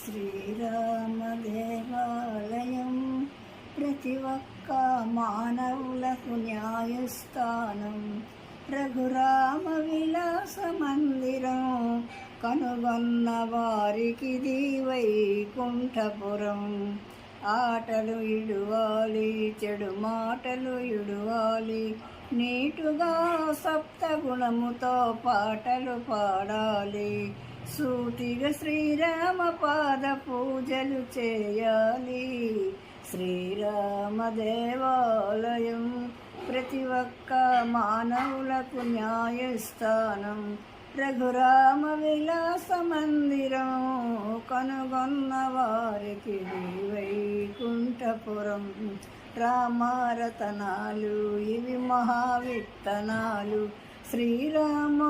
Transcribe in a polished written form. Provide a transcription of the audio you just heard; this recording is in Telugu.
శ్రీరామ దేవాలయం ప్రతి ఒక్క మానవులకు న్యాయస్థానం. రఘురామ విలాస మందిరం కనుగొన్న వారికి వైకుంఠపురం. ఆటలు ఇడువాలి, చెడు మాటలు ఇడువాలి, నీటుగా సప్తగుణముతో పాటలు పాడాలి. సూటిగా శ్రీరామ పాద పూజలు చేయాలి. శ్రీరామ దేవాలయం ప్రతి ఒక్క మానవులకు న్యాయస్థానం. రఘురామ విలాస మందిరం కనుగొన్న వారికి వైకుంఠపురం. రామరతనాలు ఇవి మహావిత్తనాలు. శ్రీరామ